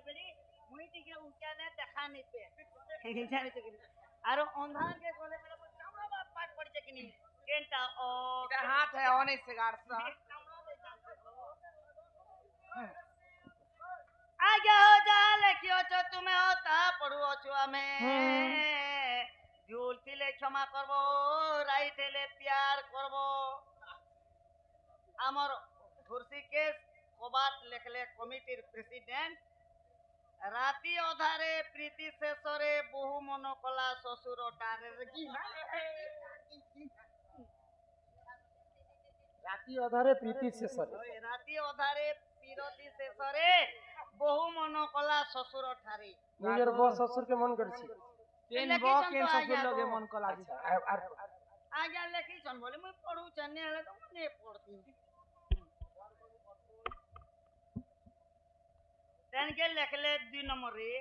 बेड़ी मुई टिके उनका ने देखा नहीं पे जाने के आरो अंधार के कोले पे कामरा बात पाट पड़ के नहीं केंटा ओ এটা হাত है অনেক से गाड़सा आगे हो जा लेखियो छो तुम्हें होता पड़ुओ छो हमें झूल थिले क्षमा करबो राइट हेले प्यार करबो आमर ऋषिकेश कबाट लेखले कमिटीर प्रेसिडेंट राति अधारे प्रीति शेषरे बहु मन कला शशुर टारे की राति अधारे प्रीति शेषरे राति अधारे प्रीति शेषरे बहु मन कला शशुर ठारी निजर बो ससुर के मन करछि तेन बो केन ससुर लगे मन को लागी आज्ञा लेखी छन बोले मैं पढू छने हले तो ने पढ़ती तेन के लेखले 2 नंबर रे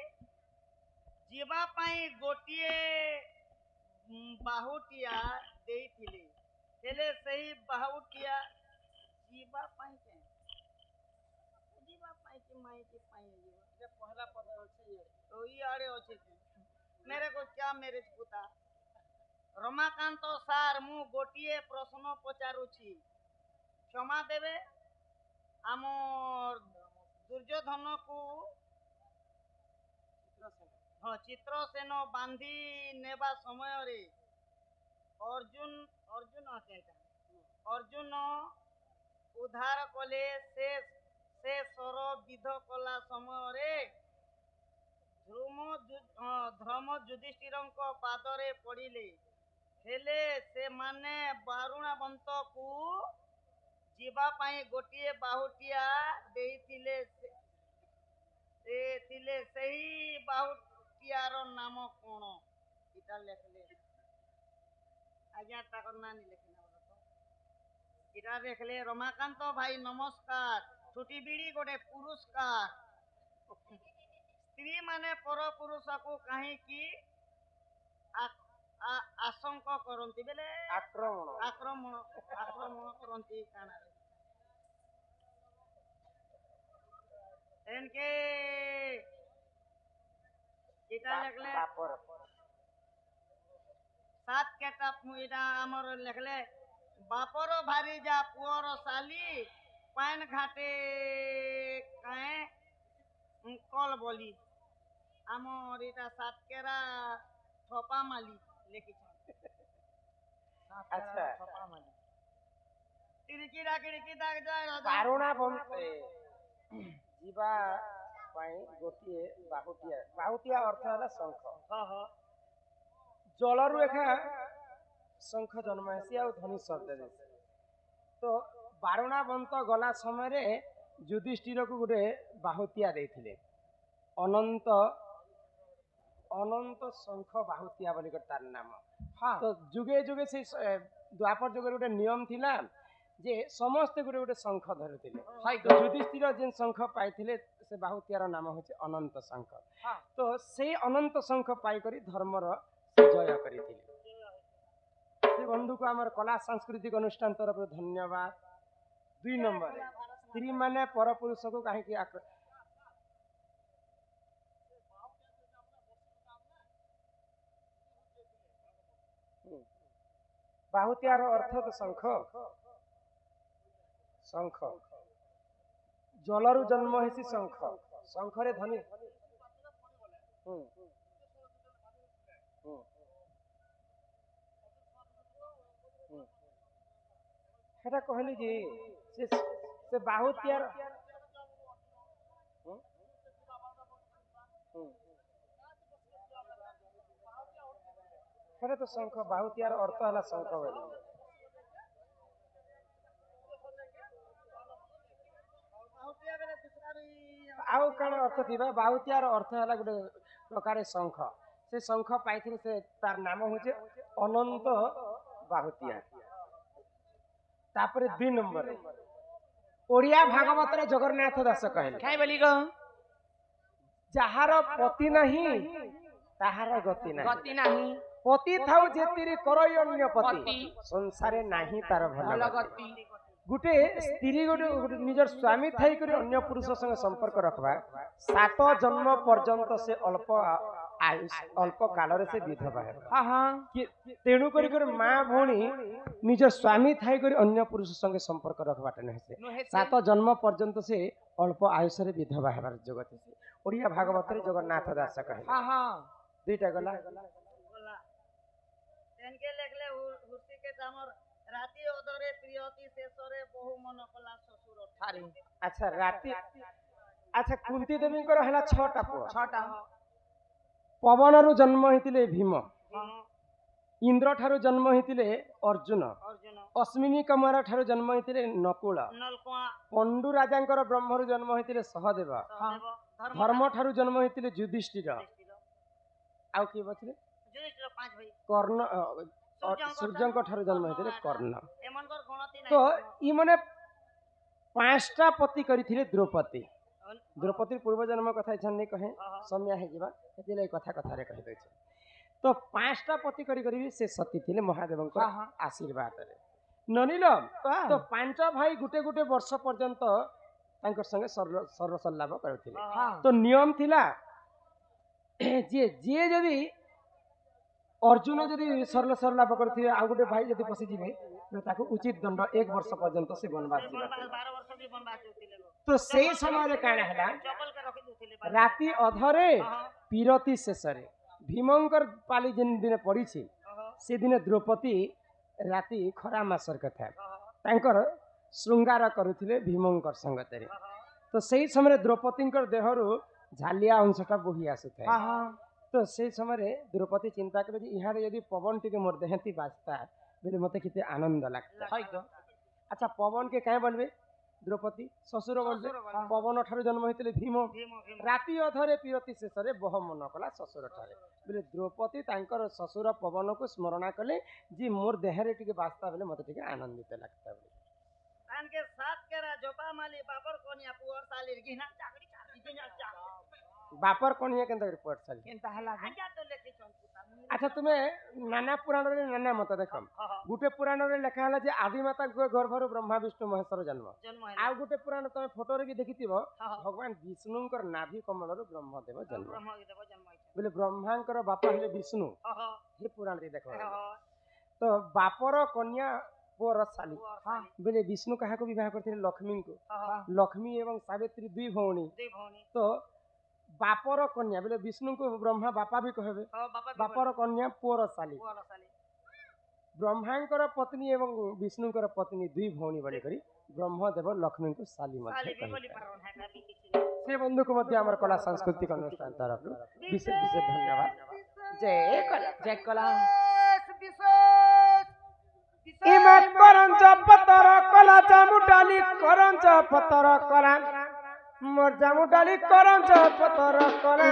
जीवा पाई गोटिए बाहुटिया देइथिले हेले सही बाहुटिया जीवा पाई के जीवा पाई के माई के पाई ये पहला पद होचे तो ई आड़े होचे मेरे को क्या मेरे पुता रमाकांत सार मु गोटिए प्रश्न पचारुछि क्षमा देवे आमर दुर्योधन को चित्रसेन बांधी नेबा समय रे अर्जुन उद्धार कले से सर विध कला समय रे ध्रुम युधिष्ठिर पादरे पड़िले हेले से माने बारुणावंत को जीवा पाई गोटिए बाहुटिया देइथिले सही बाहुटियार नाम कोन इटा लेखले आज्ञा ताकर ना नहीं लेखना बोलो तो इटा लेखले रमाकांत भाई नमस्कार छुटी बीड़ी गोटे पुरस्कार स्त्री माने पर पुरुष को कहीं की आशंका करंती बेले आक्रमण करंती काना एनके इटा लेखले सात केटा इटा हमर लेखले बापर भारी जा पुअर साली पान घाटे काए कल बोली हमर इटा सात केरा थोपा माली लेखि अच्छा थोपा माली किड़की दाग जाय बारुणा बंते जीवा पाई गोटिए बाहुटिया अर्थ है शंख जलरु एखा शंख जन्म हेसी आ ध्वनि शब्द दे तो बारुणा बंत गला समय रे युधिष्ठिर को गोटे बाहुतिया देथिले अनंत शंख बाहुतिया बोली तार नाम हाँ तो जुगे जुगे से द्वापर जुगे गोटे नियम थिला जे समस्त गोटे गोटे शंख धरुथिले तो युधिष्ठिर जेन शंख पाइथिले से बाहुतियार नाम होचे अनंत शंख तो से अनंत शंख पाई करी धर्मर जय करिथिले से बंधु को आमर कला सांस्कृतिक अनुष्ठान तरफ धन्यवाद 2 नंबर स्त्री माने पर पुरुष को काहे की बाहुतियार अर्थ तो शंख जलरु जन्म हेसी शंख शंखरे ध्वनि सेटा कहली जी से बाहुतियार सेटा तो शंख बाहुतियार अर्थ हला शंख बोली आउ कण अर्थ थिबा बाहुतियार अर्थ हला गोटे प्रकार शंख से शंख पाइथिले से तार नाम होचे अनंत बाहुतिया तापरे 2 नंबर ओडिया भागवत रे जगन्नाथ दास कहले काई बोली गो जहार पति नहीं ताहार गति नहीं पति थाउ जेतिरी करय अन्य पति संसारे नाही तार भल गति गुटे स्त्री गोटे निजर स्वामी थाई करी अन्य पुरुष संगे संपर्क रखबा 7 जन्म पर्यंत से अल्प आयुष अल्प काल रे से विधवा है। हाँ हाँ तेणु करी माँ भौणी निजर स्वामी थाई करी अन्य पुरुष संगे संपर्क रखबाटा नहीं से 7 जन्म पर्यंत से अल्प आयुष रे विधवा हेबार जगत से ओडिया भागवत रे जगन्नाथ दास कहे। हाँ हाँ दुईटा गला बोला तेनके लेखले हुर्सी के तामर राति ओदरे प्रियति शेषरे बहु मन कला ससुर ठारी। अच्छा राति अच्छा कुंती देवी को हला 6टा पुआ 6टा पवन रु जन्म होइतिले भीम इंद्र ठारू जन्म होइतिले अर्जुन अर्जुन अश्विनी कमरा ठारू जन्म होइतिले नकुल नलकुआ पंडु राजांकर ब्रह्म रु जन्म होइतिले सहदेव सहदेव धर्म ठारू जन्म होइतिले युधिष्ठिर आउ के बचले युधिष्ठिर 5 भाई कर्ण सूर्यंक ठारू जन्म होइतिले कर्ण। एमनकर गणति नै तो ई माने 5टा पति करिथिले द्रौपदी द्रौपदी पूर्व जन्म कथा छन्ने कहे समय हे जिबा एतिले कथा कथा रे कहि दै छै। तो 5टा पति करी से सती थिले महादेव को आशीर्वाद रे ननिल तो 5 भाई गुटे गुटे वर्ष पर्यंत तांकर संगे सर्व सल्लाभ करथिले। तो नियम थिला जे जे जदी अर्जुन जदी सरल सरलाभ करथिले आ गुटे भाई जदी पसी जिवे तो ताको उचित दंड 1 वर्ष पर्यंत से वनवास दिबा। 12 वर्ष भी बनबास होतिले तो सेही समय रे काना हला चपल के रखि दुथिले राति अधरे पीरती शेषरे भीमंकर पाली जिन दिन पड़ी से दिन द्रौपदी राति खरा मासर कथा तांकर श्रृंगार करुथिले भीमंकर संगतरे। तो सही समय द्रौपदी देहरु झालिया अंशटा बोही आसुଥାଏ। तो सही समय द्रौपदी चिंता करे इहारे यदि पवन टिके मोर देहती बाजता बोले मते किते आनंद लगता है। अच्छा पवन के काहे बोलबे द्रौपदी ससुर बोलबे पवन ठारू जन्म होइतिले भीम राति अधरे पीरती शेषरे बह मन कला ससुर ठारे बोले द्रौपदी तांकर ससुर पवन को स्मरण कले जी मोर देहरे टिके बास्ता बोले मते टिके आनंदित लगता बोले कान के साथ केरा जोपा माली बापर कोनिया पुअर सालीर गिना चाकरी चाकरी गिना चाक बापर कोनिया केंता रिपोर्ट साली केंता हला आज्ञा तो लेखि चंपुता। अच्छा तुम्हें नाना पुराण रे नाना मत देखम गुटे पुराण रे लिखा हला जे आदि माता गर्भरु ब्रह्मा विष्णु महेश्वर जन्म आ गुटे पुराण तमे फोटो रे भी देखिथिबो भगवान विष्णुंकर नाभि कमल रु ब्रह्मदेव जन्म बोले ब्रह्मांकर बापा हेले विष्णु हे पुराण रे देखो। तो बापर कन्या पुअर साली बोले विष्णु कहा को विवाह करथिले लक्ष्मी को लक्ष्मी एवं सावित्री दुई भौणी। तो बापर कन्या बोले विष्णु को ब्रह्मा बापा भी कहबे बापर कन्या पुअर साली ब्रह्मांकर पत्नी एवं विष्णुकर पत्नी दुई भौणी बने करी ब्रह्मदेव लक्ष्मी को साली से बंधु को मध्य हमर कला सांस्कृतिक अनुष्ठान तरफ विशेष विशेष धन्यवाद। जय कला इमा करंच पतर कला जामुटाली करंच पतर कला मोर जामुटाली करंच पतर कला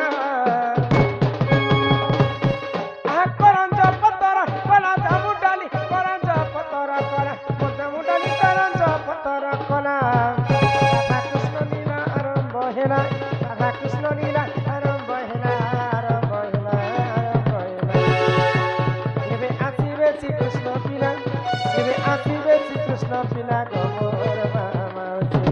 आ करंच पतर कला जामुटाली करंच पतर कला मोर जामुटाली करंच पतर कला राधा कृष्ण लीला आरंभ हेला राधा कृष्ण लीला आरंभ हेला आरंभ हेला आरंभ हेला एबे आसीबे श्री कृष्ण पिला एबे आसीबे श्री कृष्ण पिला गमोर मामाउसे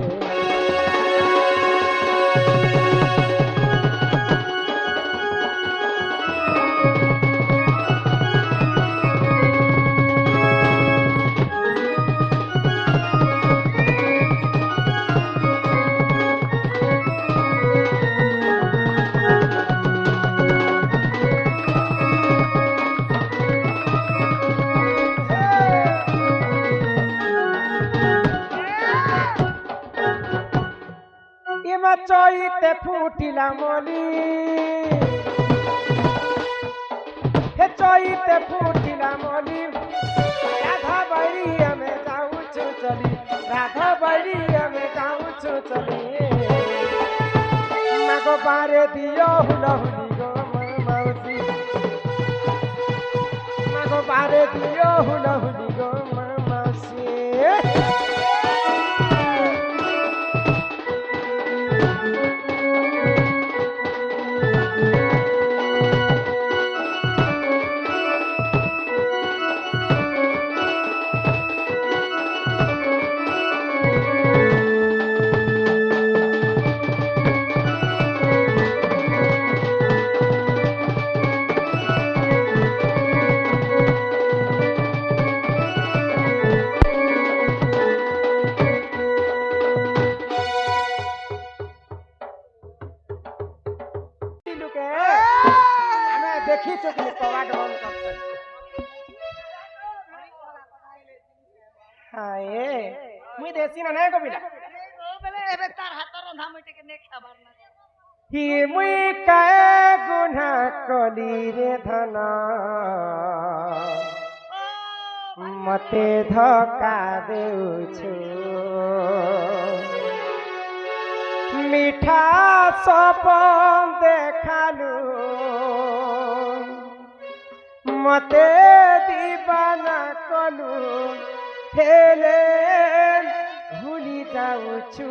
चईते फुटिला मली हे चईते फुटिला मली राधा बैरी हमें जाऊछु चली राधा बैरी हमें जाऊछु चली मागो बारे दियो हुलहुली गो माउसी मागो बारे दियो हुलहुली गो माउसी মুই দেশি না নাই কবিলা ও বেলে এবে তার হাত রন্ধা মুইটাকে নে খাবার না হি মুই কায়ে গুনাহ কলি রে ধন মতে ধোকা দেউছো মিঠা সপন দেখালু মতে দিবানা কলু হেলে ভুলি যাউছু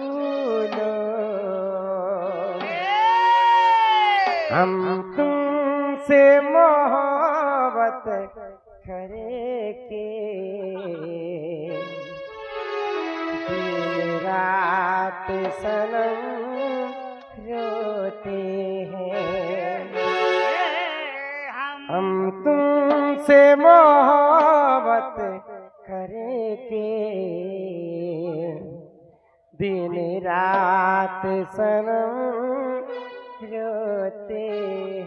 हम तुमसे मोहब्बत करेंगे दिन रात सनम रोते हैं हम तुमसे मोहब्बत करेंगे दिन रात सनम रोते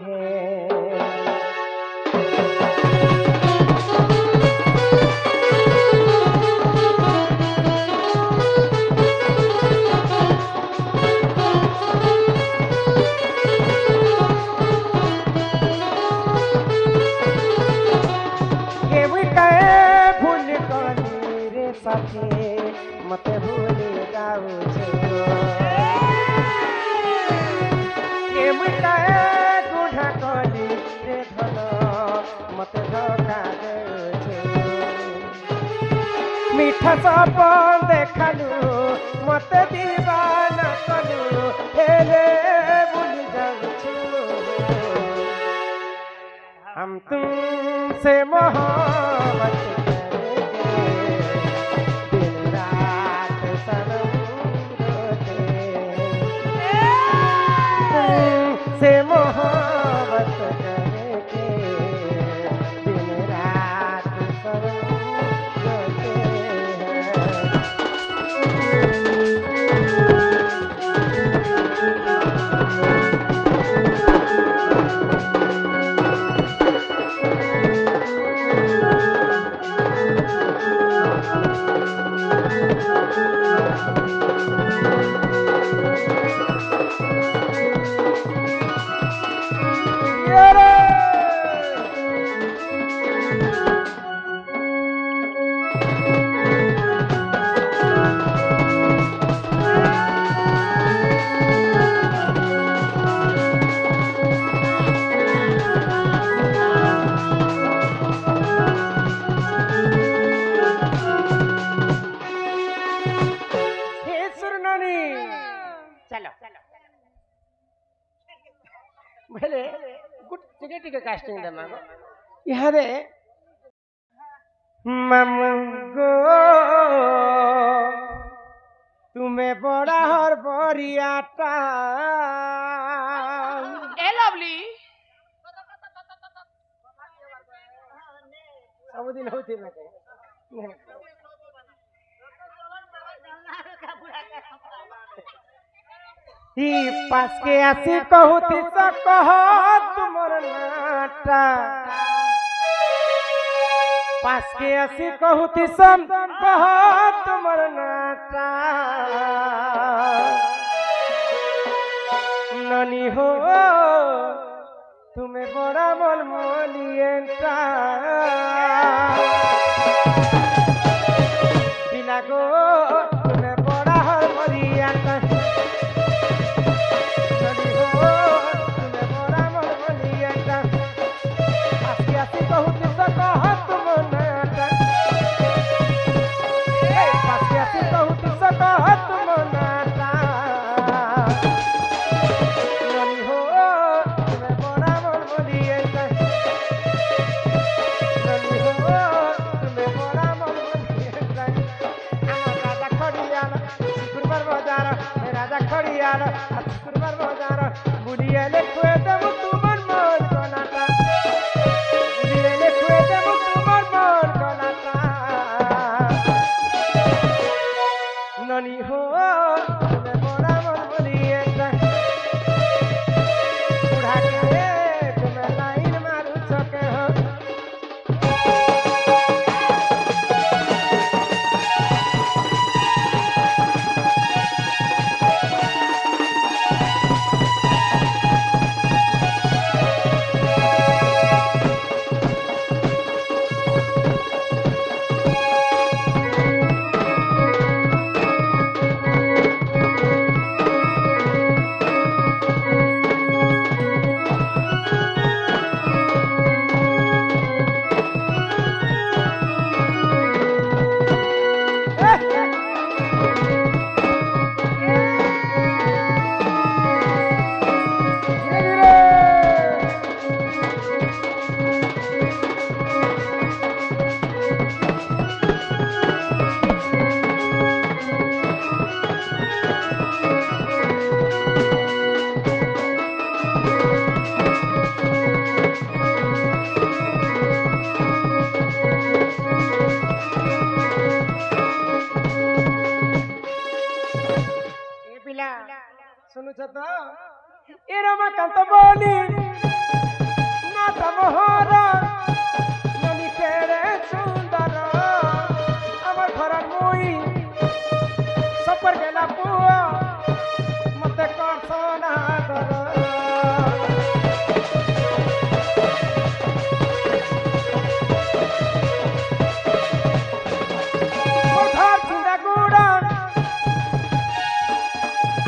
हैं भूल गली रे सखी मत भूल जाऊ गुढ़ा कली रे धन मत धोखा दे मीठा सपन देखालु मत दीवाना कलु हेले भूल जाऊ हम तुमसे मोहब्बत करेंगे दिन रात सनम रोते तुमसे मोहब्बत करेंगे दिन रात सनम रोते भले गुड टिके कास्टिंग दे मागो इहारे ममगो तुम्हें बड़ा हर बरियाटा ए लवली सब दिन होती ना ही पास के आसी कहूती सा कहो तुमर नाटा पास के आसी कहूती सम कहो तुमर नाटा ननी हो तुम्हें बड़ा मन मोलियंटा बिना गो तुम्हें बड़ा हर मोलियंटा ननी हो तुम्हें बड़ा मन बोलिएगा बुढ़ा के तुम्हें लाइन मारू सके हो ए पिला सुनुछ त ए रमाकान्त बोली नाथ मोहर ननी केरे सुन्दर আমার ঘরের মুই সপর গেলা পুয়া মতে করছনা কর ঘর চিন্তা গুড়া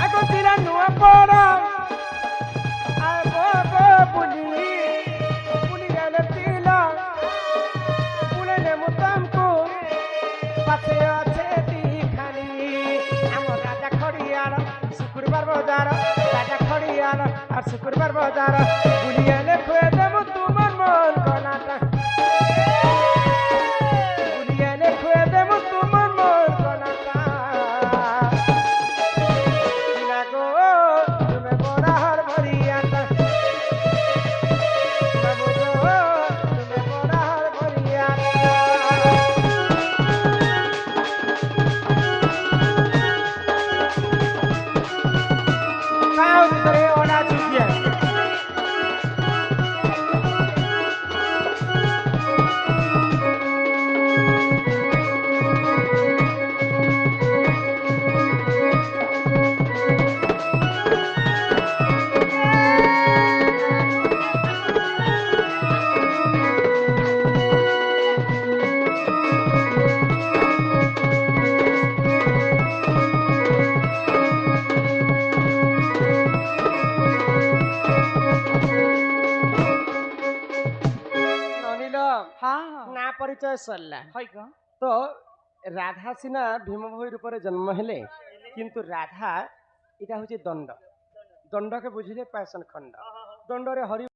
আগো চিরা নুয়া পড়া আয় বাবা পুলি পুলি গেলে পিলা পুলে নে মুতামকু পাছে আছে দিখানি আমার রাজা খড়িয়াল শুক্রবার বাজার রাজা খড়িয়াল আর শুক্রবার বাজার বুলিয়ালে খুয়ে দেব তোমার মন কনাটা বুলিয়ালে খুয়ে দেব তোমার মন কনাটা কিনা গো তুমি বড় হার ভরিয়াটা বাবু গো তুমি বড় হার ভরিয়াটা Kau dari ona cucian. ননিল না পরিচয় সরলা তো রাধা সিনা ভীমভৈ রূপে জন্ম হেলে কিন্তু রাধা এটা হচ্ছে দণ্ড দণ্ডকে বুঝিলে পায়সন খণ্ড দণ্ডরে হরি